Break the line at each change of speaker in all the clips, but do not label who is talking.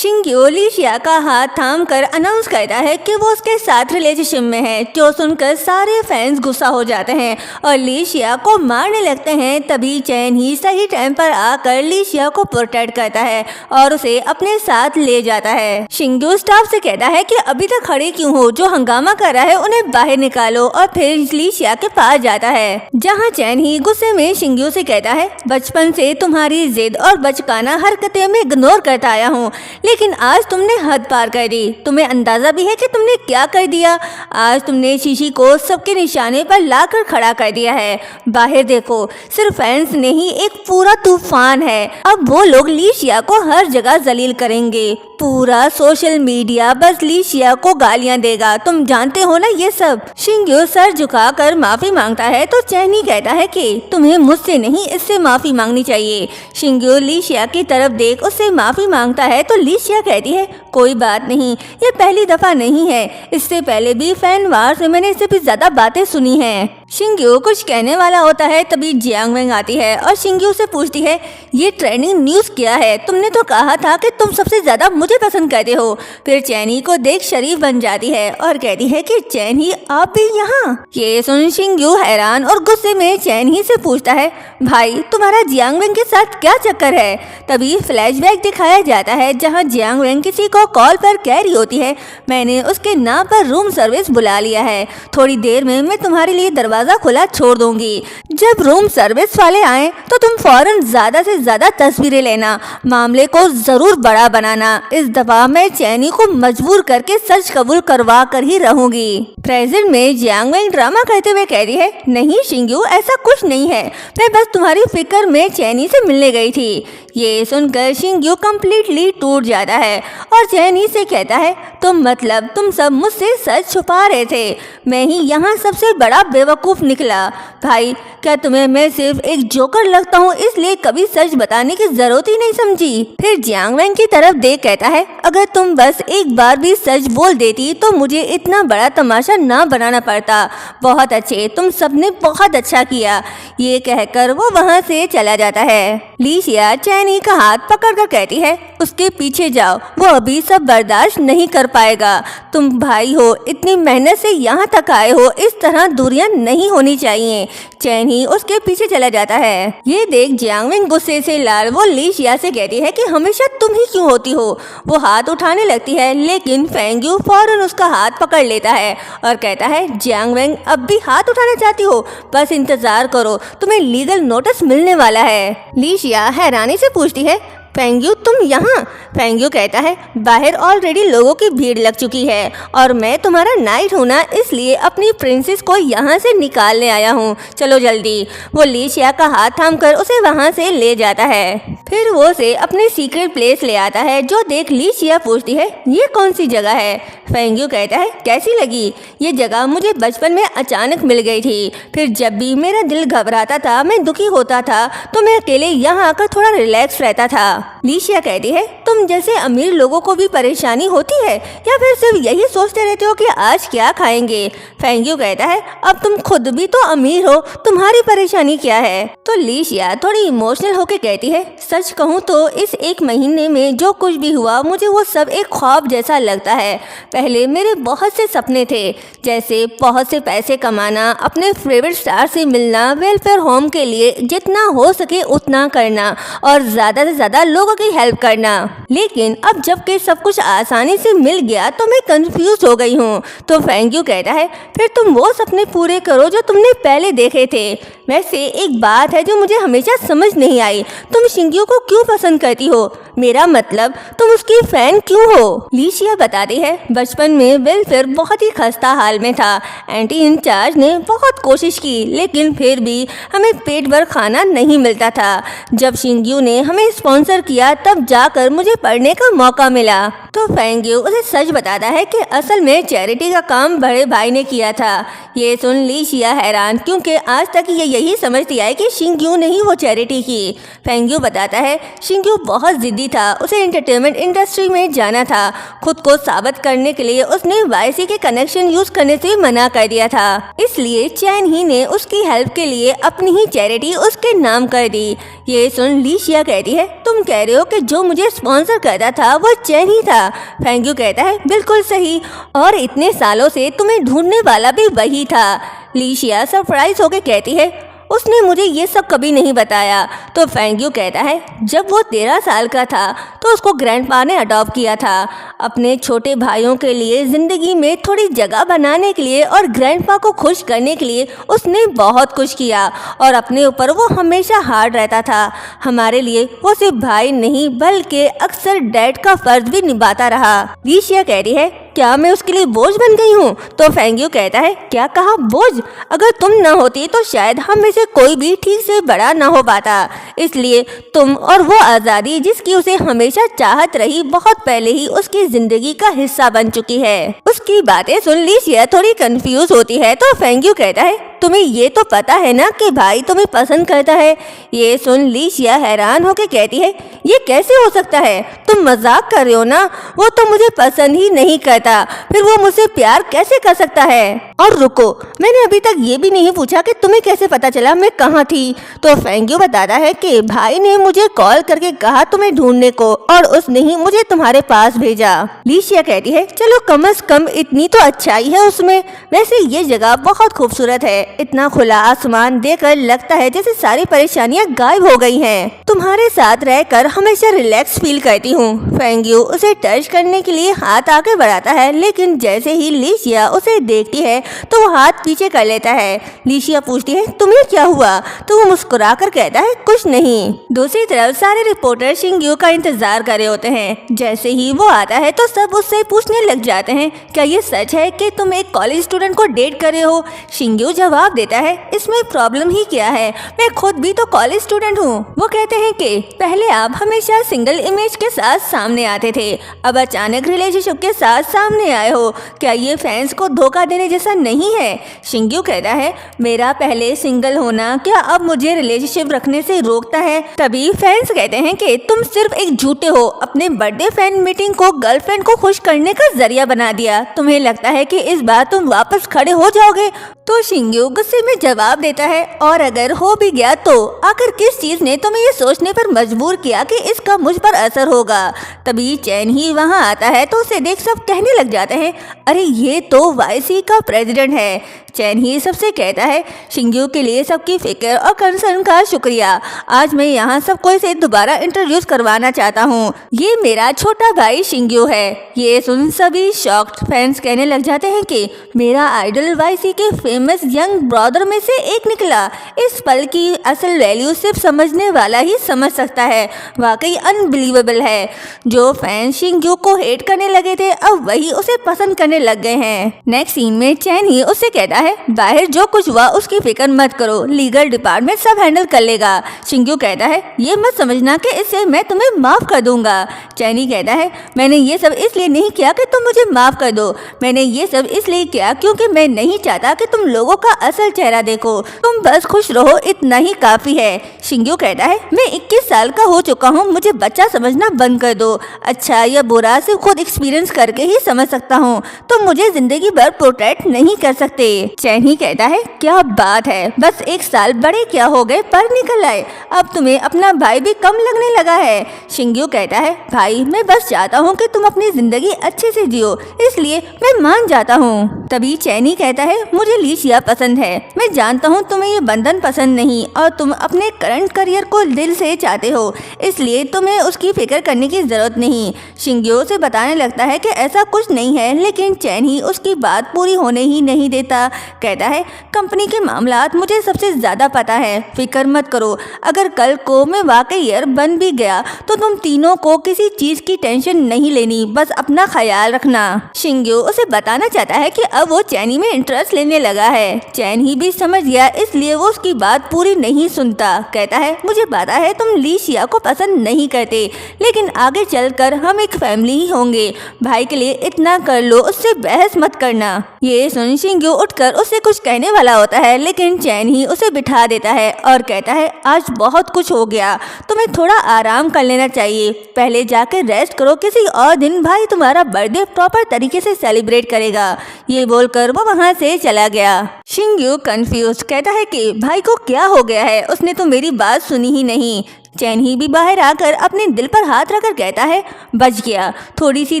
शिंग्यू Lixia का हाथ थाम कर अनाउंस करता है कि वो उसके साथ रिलेशनशिप में है, जो सुनकर सारे फैंस गुस्सा हो जाते हैं और लीशिया को मारने लगते हैं। तभी चैन ही सही टाइम पर आकर लीशिया को प्रोटेक्ट करता है और उसे अपने साथ ले जाता है। शिंग्यू स्टाफ से कहता है कि अभी तक खड़े क्यों हो, जो हंगामा कर रहा है उन्हें बाहर निकालो, और फिर लीशिया के पास जाता है, जहाँ चैन ही गुस्से में शिंग्यू से कहता है, बचपन से तुम्हारी जिद और बचकाना हरकतें में इग्नोर करता आया हूँ, लेकिन आज तुमने हद पार कर दी। तुम्हें अंदाजा भी है कि तुमने क्या कर दिया? आज तुमने शीशी को सबके निशाने पर लाकर खड़ा कर दिया है। बाहर देखो, सिर्फ फैंस नहीं, एक पूरा तूफान है। अब वो लोग लीशिया को हर जगह जलील करेंगे। पूरा सोशल मीडिया बस लीशिया को गालियां देगा, तुम जानते हो ना ये सब। शिंग्यू सर झुकाकर माफी मांगता है तो चैनी कहता है कि तुम्हें मुझसे नहीं, इससे माफी मांगनी चाहिए। शिंग्यू लीशिया की तरफ देख उससे माफी मांगता है तो लीशिया कहती है, कोई बात नहीं, ये पहली दफा नहीं है, इससे पहले भी फैन वार से मैंने इससे भी ज्यादा बातें सुनी हैं। शिंग्यू कुछ कहने वाला होता है, तभी जियांग वेंग आती है और शिंग्यू से पूछती है, ये ट्रेंडिंग न्यूज़ क्या है? तुमने तो कहा था कि तुम सबसे ज्यादा मुझे पसंद करते हो। फिर चैनी को देख शरीफ बन जाती है और कहती है कि चैनी आप भी यहाँ? ये सुन शिंग्यू हैरान और गुस्से में चैनी से पूछता है, भाई तुम्हारा जियांग वेंग के साथ क्या चक्कर है? तभी फ्लैशबैक दिखाया जाता है जहाँ जियांग वेंग किसी को कॉल पर कह रही होती है, मैंने उसके नाम पर रूम सर्विस बुला लिया है, थोड़ी देर में मैं तुम्हारे लिए दरवाजा खुला छोड़ दूंगी। जब रूम सर्विस वाले आए तो तुम फौरन ज्यादा से ज्यादा तस्वीरें लेना, मामले को जरूर बड़ा बनाना। इस दफा मैं चैनी को मजबूर करके सच कबूल करवा कर ही रहूंगी। प्रेजेंट में जियांग वेंग ड्रामा करते हुए कह रही है, नहीं शिंग्यू, ऐसा कुछ नहीं है, मैं बस तुम्हारी फिक्र में चैनी से मिलने गई थी। ये सुनकर शिंग्यू कम्प्लीटली टूट जाता है और चैनी से कहता है, तुम सब मुझसे सच छुपा रहे थे, मैं ही यहाँ सबसे बड़ा बेवकूफ निकला। भाई क्या तुम्हें मैं सिर्फ एक जोकर लगता हूँ, इसलिए कभी सच बताने की जरूरत ही नहीं समझी? फिर जियांग वेंग की तरफ देख कहता है, अगर तुम बस एक बार भी सच बोल देती तो मुझे इतना बड़ा तमाशा ना बनाना पड़ता। बहुत अच्छे, तुम सबने बहुत अच्छा किया। ये कहकर वो वहाँ से चला जाता है। लीशिया चैनी का हाथ पकड़कर कहती है, उसके पीछे जाओ, वो अभी सब बर्दाश्त नहीं कर पाएगा। तुम भाई हो, इतनी मेहनत से यहाँ तक आए हो, इस तरह दूरियां नहीं होनी चाहिए। चैनी उसके पीछे चला जाता है। ये देख जियांग वेंग गुस्से से लाल वो लीशिया से कहती है कि हमेशा तुम ही क्यों होती हो? वो हाथ उठाने लगती है, लेकिन फेंग्यू फौरन उसका हाथ पकड़ लेता है और कहता है, जियांग वेंग अब भी हाथ उठाना चाहती हो? बस इंतजार करो, तुम्हें लीगल नोटिस मिलने वाला है। लीशिया हैरानी से पूछती है, फेंग्यू तुम यहाँ? फेंग्यू कहता है, बाहर ऑलरेडी लोगों की भीड़ लग चुकी है और मैं तुम्हारा नाइट हूँ ना, इसलिए अपनी प्रिंसेस को यहाँ से निकालने आया हूँ, चलो जल्दी। वो लीशिया का हाथ थामकर उसे वहाँ से ले जाता है। फिर वो उसे अपने सीक्रेट प्लेस ले आता है, जो देख लीशिया पूछती है, ये कौन सी जगह है? फेंग्यू कहता है, कैसी लगी? ये जगह मुझे बचपन में अचानक मिल गई थी। फिर जब भी मेरा दिल घबराता था, मैं दुखी होता था, तो मैं अकेले यहाँ आकर थोड़ा रिलैक्स रहता था। लीशिया कहती है, तुम जैसे अमीर लोगों को भी परेशानी होती है या फिर सिर्फ यही सोचते रहते हो कि आज क्या खाएंगे? फेंग्यू कहता है, अब तुम खुद भी तो अमीर हो, तुम्हारी परेशानी क्या है? तो लीशिया थोड़ी इमोशनल होकर कहती है, सच कहूँ तो इस एक महीने में जो कुछ भी हुआ, मुझे वो सब एक ख्वाब जैसा लगता है। पहले मेरे बहुत से सपने थे, जैसे बहुत से पैसे कमाना, अपने फेवरेट स्टार से मिलना, वेलफेयर होम के लिए जितना हो सके उतना करना और ज्यादा से ज्यादा लोगों की हेल्प करना। लेकिन अब जबकि सब कुछ आसानी से मिल गया तो मैं कंफ्यूज हो गई हूँ। तो फेंग्यू कहता है, फिर तुम वो सपने पूरे करो जो तुमने पहले देखे थे। वैसे एक बात है जो मुझे हमेशा समझ नहीं आई, तुम शिंग्यू को क्यों पसंद करती हो? मेरा मतलब तुम उसकी फैन क्यों हो? लीशिया बताती है, बचपन में वेलफेयर बहुत ही खस्ता हाल में था। एंटी इंचार्ज ने बहुत कोशिश की, लेकिन फिर भी हमें पेट भर खाना नहीं मिलता था। जब शिंग्यू ने हमें स्पॉन्सर किया तब जाकर मुझे पढ़ने का मौका मिला। तो फेंग्यू उसे सच बताता है कि असल में चैरिटी का काम बड़े भाई ने किया था। ये सुन लीशिया हैरान, क्योंकि आज तक ये यही समझती है कि शिंग्यू ने ही वो चैरिटी की। फेंग्यू बताता है, शिंग्यू बहुत जिद्दी था, उसे एंटरटेनमेंट इंडस्ट्री में जाना था। खुद को साबित करने के लिए उसने वाईसी के कनेक्शन यूज करने से मना कर दिया था, इसलिए चैन ही ने उसकी हेल्प के लिए अपनी ही चैरिटी उसके नाम कर दी। ये सुन लीशिया कहती है, तुम कह रहे हो कि जो मुझे स्पॉन्सर करता था वो चैन ही था। फेंग्यू कहता है बिल्कुल सही, और इतने सालों से तुम्हें ढूंढने वाला भी वही था। लीशिया सरप्राइज होकर कहती है उसने मुझे ये सब कभी नहीं बताया। तो फेंग्यू कहता है जब वो 13 साल का था तो उसको ग्रैंडपा ने अडॉप्ट किया था अपने छोटे भाइयों के लिए, जिंदगी में थोड़ी जगह बनाने के लिए और ग्रैंडपा को खुश करने के लिए उसने बहुत कुछ किया और अपने ऊपर वो हमेशा हार्ड रहता था। हमारे लिए वो सिर्फ भाई नहीं बल्कि अक्सर डैड का फर्ज भी निभाता रहा। लीशिया कह रही है क्या मैं उसके लिए बोझ बन गई हूँ? तो फेंग्यू कहता है क्या कहा बोझ? अगर तुम न होती तो शायद हम में से कोई भी ठीक से बड़ा न हो पाता। इसलिए तुम और वो आज़ादी जिसकी उसे हमेशा चाहत रही बहुत पहले ही उसकी जिंदगी का हिस्सा बन चुकी है। उसकी बातें सुन लीशिया थोड़ी कंफ्यूज होती है। तो फेंग्यू कहता है तुम्हें ये तो पता है ना कि भाई तुम्हें पसंद करता है। ये सुन लीशिया हैरान होकर कहती है ये कैसे हो सकता है? तुम मजाक कर रहे हो ना? वो तो मुझे पसंद ही नहीं करता, फिर वो मुझसे प्यार कैसे कर सकता है? और रुको, मैंने अभी तक ये भी नहीं पूछा कि तुम्हें कैसे पता चला मैं कहाँ थी। तो फेंग्यू बताता है कि भाई ने मुझे कॉल करके कहा तुम्हें ढूंढने को और उसने ही मुझे तुम्हारे पास भेजा। लीशिया कहती है चलो कम से कम इतनी तो अच्छाई है उसमें। वैसे ये जगह बहुत खूबसूरत है, इतना खुला आसमान देखकर लगता है जैसे सारी परेशानियां गायब हो गई हैं। तुम्हारे साथ रहकर हमेशा रिलैक्स फील करती हूँ। फेंग्यू उसे टच करने के लिए हाथ आगे बढ़ाता है, लेकिन जैसे ही लीशिया उसे देखती है तो वो हाथ पीछे कर लेता है। लीशिया पूछती है तुम्हें क्या हुआ? तो वो मुस्कुरा कर कहता है कुछ नहीं। दूसरी तरफ सारे रिपोर्टर शिंग्यू का इंतजार कर रहे होते हैं। जैसे ही वो आता है तो सब उससे पूछने लग जाते हैं क्या ये सच है कि तुम एक कॉलेज स्टूडेंट को डेट कर रहे हो? शिंग्यू जवाब देता है इसमें प्रॉब्लम ही क्या है, मैं खुद भी तो कॉलेज स्टूडेंट हूँ। वो कहते हैं कि पहले आप हमेशा सिंगल इमेज के साथ सामने आते थे, अब अचानक रिलेशनशिप के साथ सामने आए हो। क्या ये फैंस को धोखा देने जैसा नहीं है? शिंग्यू कहता है मेरा पहले सिंगल होना क्या अब मुझे रिलेशनशिप रखने से रोकता है? तभी फैंस कहते हैं कि तुम सिर्फ एक झूठे हो, अपने बर्थडे फैन मीटिंग को गर्लफ्रेंड को खुश करने का जरिया बना दिया। तुम्हें लगता है कि इस बार तुम वापस खड़े हो जाओगे? तो शिंग्यू गुस्से में जवाब देता है और अगर हो भी गया तो आखिर किस चीज ने तुम्हें ये सोचने पर मजबूर किया कि इसका मुझ पर असर होगा? तभी चैन ही वहाँ आता है तो उसे देख सब कहने लग जाते हैं अरे ये तो वाईसी का प्रेसिडेंट है। चैन ही सबसे कहता है शिंग्यू के लिए सबकी फिक्र और कंसर्न का शुक्रिया। आज मैं यहाँ सबको इसे दोबारा इंट्रोड्यूस करवाना चाहता हूँ, ये मेरा छोटा भाई शिंग्यू है। ये सुन सभी शॉक्ड फैंस कहने लग जाते हैं कि मेरा आइडल वाईसी के फेमस यंग ब्रदर में से एक निकला। इस पल की असल वैल्यू सिर्फ समझने वाला ही समझ सकता है। वाकई अनबिलीवेबल है। जो फैंस शिंग्यू को हेट करने लगे थे अब वही उसे पसंद करने लग गए हैं। नेक्स्ट सीन में चैन ही उससे कहता है बाहर जो कुछ हुआ उसकी फिक्र मत करो, लीगल डिपार्टमेंट सब हैंडल कर लेगा। शिंग्यू कहता है ये मत समझना कि इससे मैं तुम्हें माफ कर दूंगा। चैनी कहता है मैंने ये सब इसलिए नहीं किया कि तुम मुझे माफ कर दो, मैंने ये सब इसलिए किया क्योंकि मैं नहीं चाहता कि तुम लोगों का असल चेहरा देखो। तुम बस खुश रहो, इतना ही काफी है। शिंग्यू कहता है मैं 21 साल का हो चुका हूँ, मुझे बच्चा समझना बंद कर दो। अच्छा या बुरा सिर्फ खुद एक्सपीरियंस करके ही समझ सकता हूँ, तुम मुझे जिंदगी भर प्रोटेक्ट नहीं कर सकते। चैन ही कहता है क्या बात है, बस 1 साल बड़े क्या हो गए पर निकल आए, अब तुम्हें अपना भाई भी कम लगने लगा है। शिंग्यू कहता है भाई मैं बस चाहता हूँ कि तुम अपनी जिंदगी अच्छे से जियो, इसलिए मैं मान जाता हूँ। तभी चैनी कहता है मुझे लीशिया पसंद है, मैं जानता हूँ तुम्हें ये बंधन पसंद नहीं और तुम अपने करंट करियर को दिल से चाहते हो, इसलिए तुम्हें उसकी फिक्र करने की जरूरत नहीं। शिंग्यू से बताने लगता है कि ऐसा कुछ नहीं है, लेकिन चैन ही उसकी बात पूरी होने ही नहीं देता। कहता है कंपनी के मामलात मुझे सबसे ज्यादा पता है, फिक्र मत करो। अगर कल को मैं वाकई ईयर बन भी गया तो तुम तीनों को किसी चीज की टेंशन नहीं लेनी, बस अपना ख्याल रखना। शिंग्यू उसे बताना चाहता है कि अब वो चैनी में इंटरेस्ट लेने लगा है। चैन ही भी समझ गया, इसलिए वो उसकी बात पूरी नहीं सुनता। कहता है मुझे पता है तुम लीशिया को पसंद नहीं करते, लेकिन आगे चलकर हम एक फैमिली ही होंगे। भाई के लिए इतना कर लो, उससे बहस मत करना। ये सुन शिंग्यू उठकर उससे कुछ कहने वाला होता है, लेकिन चैन ही उसे बिठा देता है और कहता है आज बहुत कुछ हो गया, तुम्हें थोड़ा आराम कर लेना चाहिए, पहले जाकर रेस्ट करो, किसी और दिन भाई तुम्हारा बर्थडे प्रॉपर तरीके से सेलिब्रेट करेगा। ये बोलकर वो वहाँ से चला गया। शिंग्यू कंफ्यूज कहता है कि भाई को क्या हो गया है, उसने तो मेरी बात सुनी ही नहीं। चैन ही भी बाहर आकर अपने दिल पर हाथ रखकर कहता है बच गया, थोड़ी सी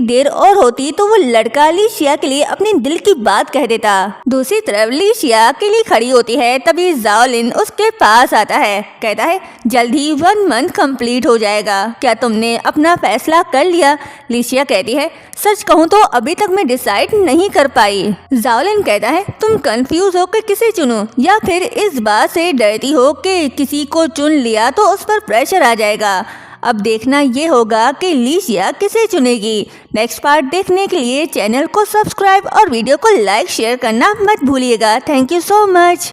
देर और होती तो वो लड़का लिशिया के लिए अपने दिल की बात कह देता। दूसरी तरफ लिशिया अकेली खड़ी होती है, तभी जाओलिन उसके पास आता है, कहता है जल्द ही 1 मंथ कंप्लीट हो जाएगा, क्या तुमने अपना फैसला कर लिया? लिशिया कहती है सच कहूँ तो अभी तक मैं डिसाइड नहीं कर पाई। जाओलिन कहता है तुम कंफ्यूज हो कि किसे चुनो या फिर इस बात से डरती हो कि किसी को चुन लिया तो उस पर प्रेशर आ जाएगा। अब देखना ये होगा कि लिशिया किसे चुनेगी। नेक्स्ट पार्ट देखने के लिए चैनल को सब्सक्राइब और वीडियो को लाइक शेयर करना मत भूलिएगा। Thank you so much.